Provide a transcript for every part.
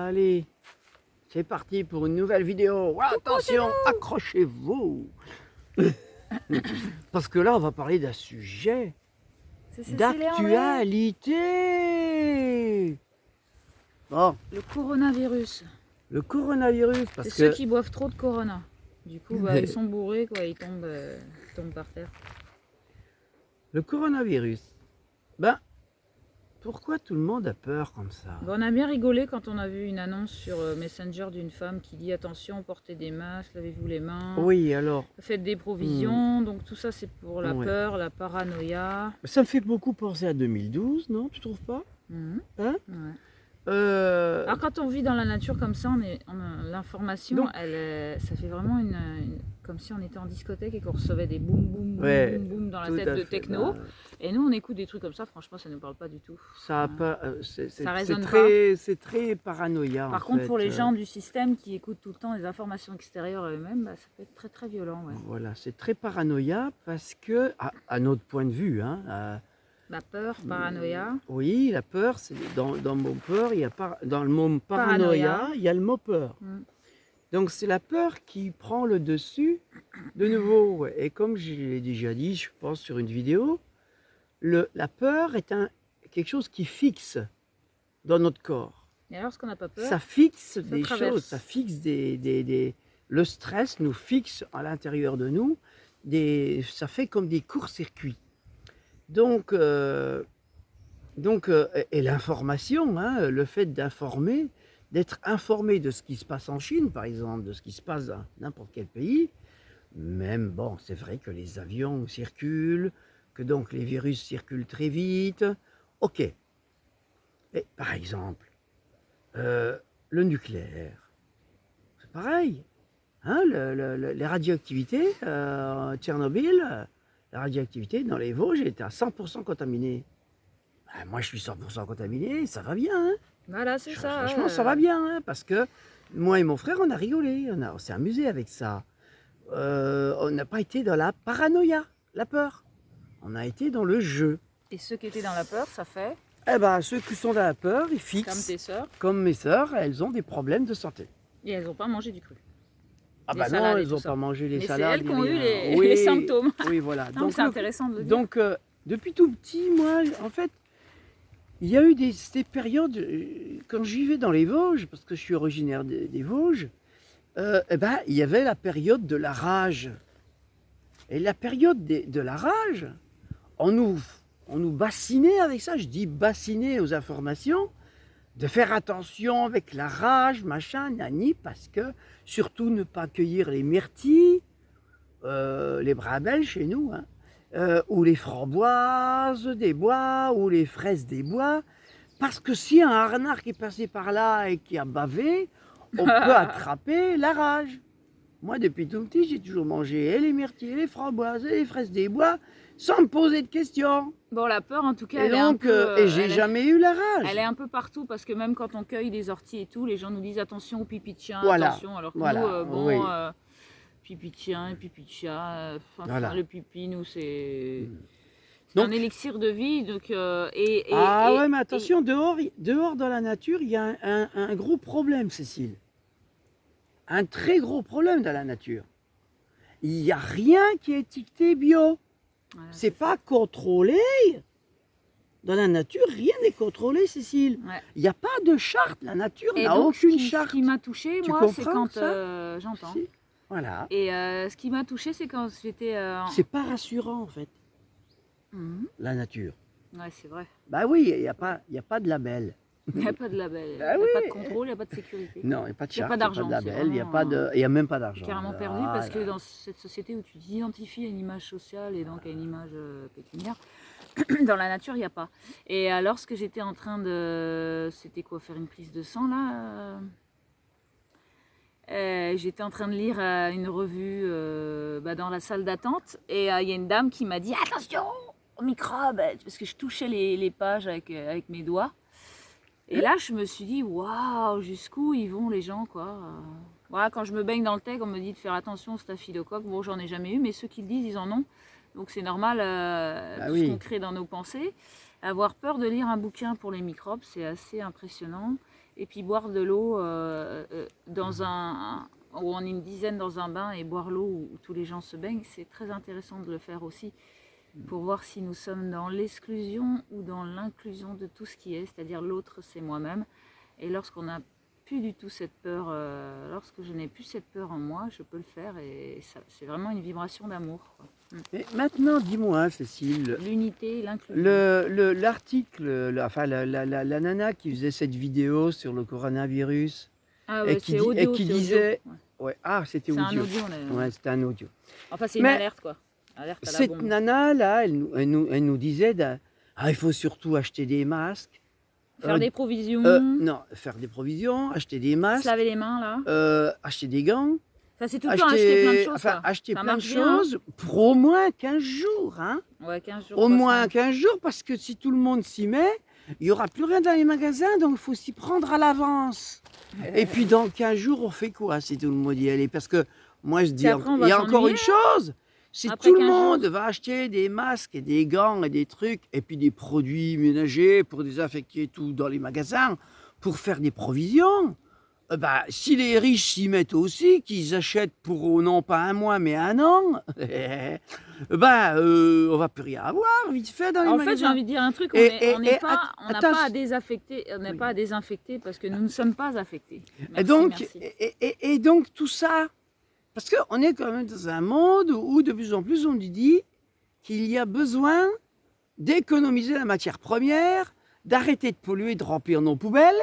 Allez, c'est parti pour une nouvelle vidéo. Voilà, attention, accrochez-vous. Parce que là, on va parler d'un sujet d'actualité. Bon, Le coronavirus. le coronavirus, C'est parce ceux que qui boivent trop de Corona. Du coup, ils sont bourrés, quoi. Ils tombent par terre. le coronavirus, ben, pourquoi tout le monde a peur comme ça? Bon, on a bien rigolé quand on a vu une annonce sur Messenger d'une femme qui dit attention, portez des masques, lavez-vous les mains, Oui, alors, faites des provisions. Donc tout ça, c'est pour la ouais. peur, la paranoïa. Ça me fait beaucoup penser à 2012, non? Tu trouves pas? Mhm. Hein? Ouais. Euh, Alors quand on vit dans la nature comme ça, l'information, Donc- ça fait vraiment comme si on était en discothèque et qu'on recevait des boum boum boum Ouais, boum boum dans la tout tête à de fait, techno. ben, Et nous, on écoute des trucs comme ça, franchement, ça ne nous parle pas du tout. ça a pas, Ça résonne c'est très paranoïa. Par en contre, fait. pour les gens du système qui écoutent tout le temps les informations extérieures eux-mêmes, bah, ça peut être très très violent. Ouais. Voilà, c'est très paranoïa parce que, à notre point de vue, hein, La peur, paranoïa. oui, la peur, c'est dans le mot peur, il y a dans le mot paranoïa, il y a le mot peur. Mm. Donc c'est la peur qui prend le dessus de nouveau. Ouais. Et comme je l'ai déjà dit, je pense sur une vidéo, la peur est quelque chose qui fixe dans notre corps. Et alors, ce qu'on n'a pas peur, Ça fixe des traverse. choses, ça fixe le stress nous fixe à l'intérieur de nous, ça fait comme des courts-circuits. Donc, et l'information, hein, le fait d'informer, d'être informé de ce qui se passe en Chine, par exemple, de ce qui se passe dans n'importe quel pays, même, bon, c'est vrai que les avions circulent, que donc les virus circulent très vite, ok. Et par exemple, le nucléaire, c'est pareil. Hein, les radioactivités, Tchernobyl, la radioactivité dans les Vosges était à 100% contaminée. Ben, moi, je suis 100% contaminé, ça va bien. Hein. voilà, c'est ça. Franchement, ça va bien, hein, parce que moi et mon frère, on a rigolé, on s'est amusé avec ça. On n'a pas été dans la paranoïa, la peur. On a été dans le jeu. Et ceux qui étaient dans la peur, ça fait Eh ben, ceux qui sont dans la peur, ils comme fixent. tes sœurs. Comme mes sœurs, elles ont des problèmes de santé. Et elles n'ont pas mangé du cru. Ah Les bah non, salades et elles tout n'ont ça. pas mangé les Mais c'est salades. elles qui ont ni eu rien. les symptômes. Oui, voilà. Non, c'est intéressant de le dire. Donc, depuis tout petit, moi, en fait, il y a eu ces périodes, quand je vivais dans les Vosges, parce que je suis originaire des Vosges, eh ben, il y avait la période de la rage. Et la période de la rage, on nous bassinait avec ça, je dis bassinait aux informations, de faire attention avec la rage, machin, nani, parce que surtout ne pas cueillir les myrtilles, les bramelles chez nous, hein, ou les framboises des bois, ou les fraises des bois, parce que si un harnard qui est passé par là et qui a bavé, on peut attraper la rage. Moi, depuis tout petit, j'ai toujours mangé et les myrtilles, et les framboises, et les fraises des bois, sans me poser de questions. Bon, la peur, en tout cas, Et elle est un donc, peu. et j'ai jamais eu la rage. Elle est un peu partout parce que même quand on cueille des orties et tout, les gens nous disent attention au pipi de chien, Voilà, attention. Alors que voilà, nous, oui. pipi de chien, pipi de chat, enfin, Voilà. le pipi, nous, c'est Donc- un élixir de vie. Donc, Ouais, mais attention, dehors dans la nature, il y a un gros problème, Cécile. Un très gros problème dans la nature. Il n'y a rien qui est étiqueté bio. Voilà, C'est pas contrôlé. Dans la nature, rien n'est contrôlé, Cécile. Ouais. Il n'y a pas de charte. La nature Et n'a donc, aucune ce charte. qui m'a touchée, Tu moi, c'est comprends quand ça j'entends. Si. Voilà. Et ce qui m'a touchée, c'est quand j'étais. C'est pas rassurant, en fait, Mhm. la nature. Ouais, c'est vrai. Bah oui, il n'y a pas de label. Il n'y a pas de label, il n'y Ah a oui. pas de contrôle, il n'y a pas de sécurité. Non, il n'y a pas de Il y a charte, pas il n'y a d'argent, pas de c'est label, il n'y a vraiment, il y a même pas d'argent. Carrément perdu parce que Voilà. dans cette société où tu t'identifies à une image sociale et donc à une image pécuniaire, dans la nature il n'y a pas. Et lorsque j'étais en train de, c'était quoi, faire une prise de sang là, j'étais en train de lire une revue dans la salle d'attente et il y a une dame qui m'a dit attention aux microbes parce que je touchais les pages avec mes doigts. Et là, je me suis dit, waouh, jusqu'où ils vont les gens, quoi. Voilà, quand je me baigne dans le TEG, on me dit de faire attention au staphylocoque. Bon, j'en ai jamais eu, mais ceux qui le disent, ils en ont. Donc c'est normal, tout ce qu'on crée dans nos pensées. Avoir peur de lire un bouquin pour les microbes, c'est assez impressionnant. Et puis boire de l'eau où on est une dizaine dans un bain et boire l'eau où tous les gens se baignent, c'est très intéressant de le faire aussi pour voir si nous sommes dans l'exclusion ou dans l'inclusion de tout ce qui est, c'est-à-dire l'autre, c'est moi-même. Et lorsqu'on n'a plus du tout cette peur, lorsque je n'ai plus cette peur en moi, je peux le faire et c'est vraiment une vibration d'amour. Et maintenant, dis-moi, Cécile, L'unité, l'inclusion. l'article, la nana qui faisait cette vidéo sur le coronavirus Ah et ouais, qui, c'est dit- et audio, qui c'est disait, audio. Ouais. ouais, ah, c'était C'est un audio. audio. Ouais, c'était un audio. Enfin, c'est une Mais alerte, quoi. Alerte à la cette bombe. nana-là, elle nous disait, il faut surtout acheter des masques. Faire des provisions, Non, faire des provisions, acheter des se masques, laver les mains, là. acheter des gants, Ça, c'est tout le temps acheter plein de choses, enfin, quoi. acheter Ça plein de marche bien, hein. choses pour au moins 15 jours. Hein. Ouais, 15 jours, Au 3 moins semaines. 15 jours, parce que si tout le monde s'y met, il n'y aura plus rien dans les magasins, donc il faut s'y prendre à l'avance. Et puis dans 15 jours, on fait quoi si tout le monde y allait? Parce que moi, je dis, Puis après, on il va y a encore s'ennuyer, une chose, si Après tout le 15 monde jours. va acheter des masques et des gants et des trucs, et puis des produits ménagers pour désinfecter tout dans les magasins, pour faire des provisions, si les riches s'y mettent aussi, qu'ils achètent pour non pas un mois mais un an, on va plus rien avoir vite fait dans les En fait, j'ai magasins. envie de dire un truc, Et on n'a attends, pas à désaffecter, on n'a oui. pas à désinfecter parce que nous ne sommes pas affectés. Et Merci, donc, merci. et donc tout ça, parce qu'on est quand même dans un monde où de plus en plus on nous dit qu'il y a besoin d'économiser la matière première, d'arrêter de polluer, de remplir nos poubelles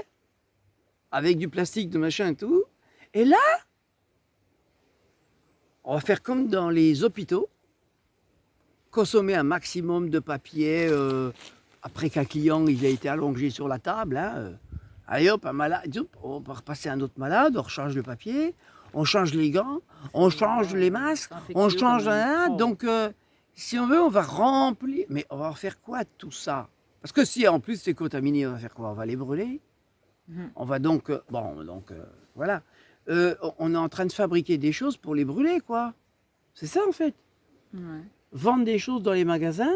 avec du plastique, de machin et tout. Et là, on va faire comme dans les hôpitaux, consommer un maximum de papier après qu'un client il a été allongé sur la table. Hein, allez hop, un malade, on va repasser un autre malade, on rechange le papier, on change les gants, on change les masques, C'est on infectieux change comme un un. microbe. Donc, si on veut, on va remplir. Mais on va faire quoi de tout ça? Parce que si en plus c'est contaminé, on va faire quoi? On va les brûler. Mhm. On va donc, voilà. On est en train de fabriquer des choses pour les brûler, quoi. C'est ça en fait. Ouais. Vendre des choses dans les magasins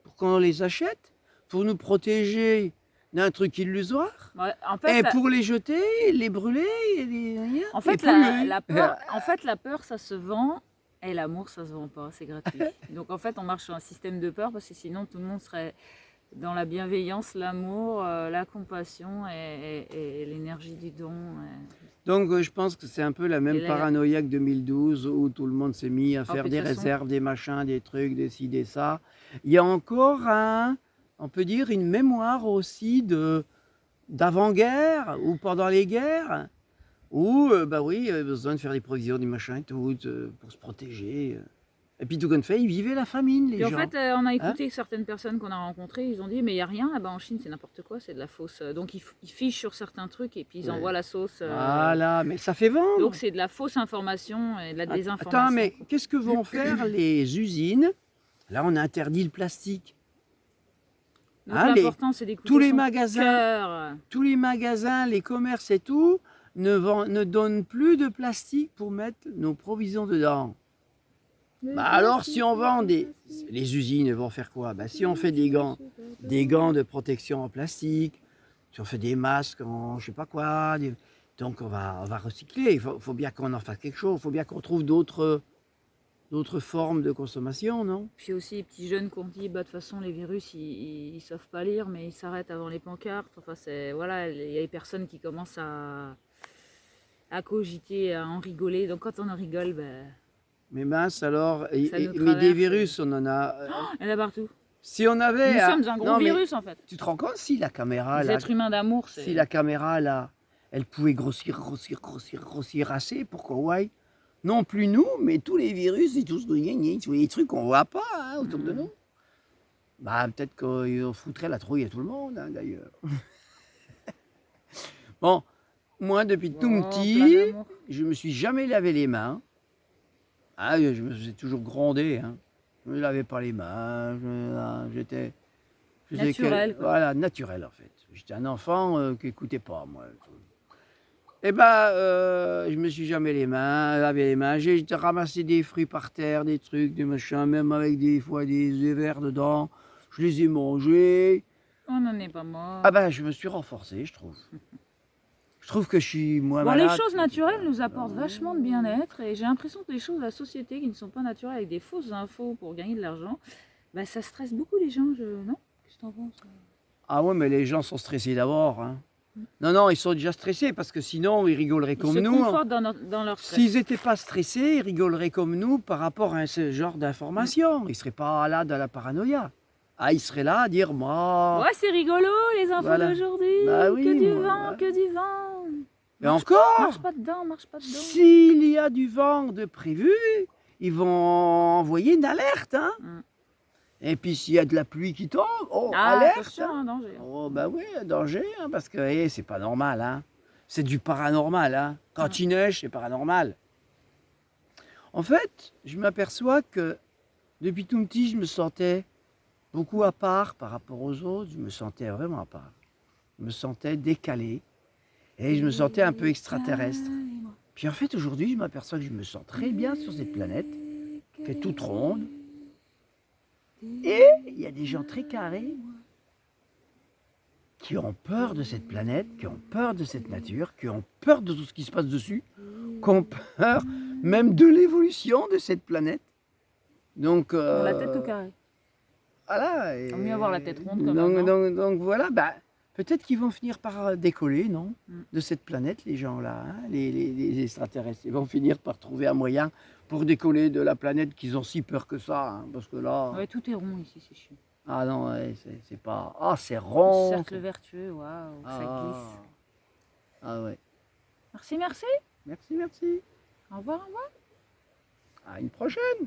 pour qu'on les achète, pour nous protéger d'un truc illusoire, Ouais, et pour les jeter, les brûler, et en fait, polluer. la peur, ça se vend, et l'amour, ça se vend pas, c'est gratuit. Donc en fait, on marche sur un système de peur parce que sinon, tout le monde serait dans la bienveillance, l'amour, la compassion et l'énergie du don. Donc je pense que c'est un peu la même Et la- paranoïa que 2012 où tout le monde s'est mis à faire puis des de toute façon- réserves, des machins, des trucs, des ci, des ça. Il y a encore on peut dire, une mémoire aussi d'avant-guerre ou pendant les guerres où, il y avait besoin de faire des provisions, des machins et tout, pour se protéger. Et puis tout compte fait, ils vivaient la famine, les Puis en gens. fait, on a écouté certaines personnes qu'on a rencontrées, ils ont dit mais il n'y a rien, en Chine c'est n'importe quoi, c'est de la fausse. Donc ils fichent sur certains trucs et puis ils Ouais. envoient la sauce. Voilà, mais ça fait vendre. Donc c'est de la fausse information et de la désinformation. Attends, mais qu'est-ce que vont faire les usines? Là, on a interdit le plastique. Donc Hein, l'important c'est d'écouter tous les son magasins, cœur. tous les magasins, les commerces et tout ne donnent plus de plastique pour mettre nos provisions dedans. Alors, si on vend les usines elles vont faire quoi? Si on fait des gants de protection en plastique, si on fait des masques en je sais pas quoi, donc on va recycler. Il faut bien qu'on en fasse quelque chose. Il faut bien qu'on trouve d'autres formes de consommation, non? Puis aussi les petits jeunes qu'on dit bah de toute façon les virus ils savent pas lire mais ils s'arrêtent avant les pancartes. Enfin c'est voilà, il y a des personnes qui commencent à cogiter, à en rigoler. Donc quand on en rigole, Mais mince alors, Ça nous mais des traverse. virus, on en a. il y en a partout. Si on avait. Nous sommes un gros non, mais virus en fait. tu te rends compte si la caméra, Les là, êtres humains d'amour, c'est. si la caméra là, elle pouvait grossir assez pour qu'on voie non plus nous, mais tous les virus et tout ce tous les trucs qu'on voit pas hein, autour de nous. Peut-être qu'on foutrait la trouille à tout le monde hein, d'ailleurs. Bon, moi depuis tout Oh, petit, plein d'amour. je me suis jamais lavé les mains. Ah, je me suis toujours grondé. Hein. Je ne me lavais pas les mains. J'étais Naturel, quoi. Voilà, naturel en fait. J'étais un enfant qui n'écoutait pas, moi. Je me suis jamais lavé les mains. J'ai ramassé des fruits par terre, des trucs, des machins, même avec des fois des vers dedans. Je les ai mangés. On n'en est pas mort. Je me suis renforcé, je trouve. trouve que je suis moins Bon, les malade. choses naturelles nous apportent vachement de bien-être et j'ai l'impression que les choses de la société qui ne sont pas naturelles avec des fausses infos pour gagner de l'argent, bah, ça stresse beaucoup les gens, non? Qu'est-ce que t'en penses? Ah ouais, mais les gens sont stressés d'abord, hein. Non, non, ils sont déjà stressés parce que sinon ils rigoleraient Ils comme se nous, hein. confortent dans leur stress. S'ils n'étaient pas stressés, ils rigoleraient comme nous par rapport à ce genre d'informations. Ils ne seraient pas là dans la paranoïa. Ah, ils seraient là à dire, moi, Ouais, c'est rigolo les infos voilà. d'aujourd'hui. Bah oui, que du moi, vent, ouais. que du vent. Et encore, Marche pas dedans, marche pas dedans. s'il y a du vent de prévu, ils vont envoyer une alerte, hein. Mm. Et puis s'il y a de la pluie qui tombe, oh, Ah, alerte, attention, hein. hein, danger. Oh, bah oui, danger, hein, parce que c'est pas normal, hein. C'est du paranormal, hein. Quand il neige, c'est paranormal. En fait, je m'aperçois que depuis tout petit, je me sentais beaucoup à part par rapport aux autres. Je me sentais vraiment à part. Je me sentais décalé et je me sentais un peu extraterrestre. Puis en fait, aujourd'hui, je m'aperçois que je me sens très bien sur cette planète, qui est toute ronde. Et il y a des gens très carrés qui ont peur de cette planète, qui ont peur de cette nature, qui ont peur de tout ce qui se passe dessus, qui ont peur même de l'évolution de cette planète. Donc, On la tête au carré. voilà. Vaut mieux avoir la tête ronde comme donc, maintenant. donc voilà, bah, peut-être qu'ils vont finir par décoller, non, Mm. de cette planète, les gens-là, hein, les extraterrestres. Ils vont finir par trouver un moyen pour décoller de la planète qu'ils ont si peur que ça, hein, parce que là, Ouais, tout est rond ici, c'est chiant. ah non, ouais, c'est pas, ah c'est Le rond. cercle vertueux, waouh, ça glisse. Ah ouais. Merci, merci. Merci, merci. Au revoir, au revoir. À une prochaine.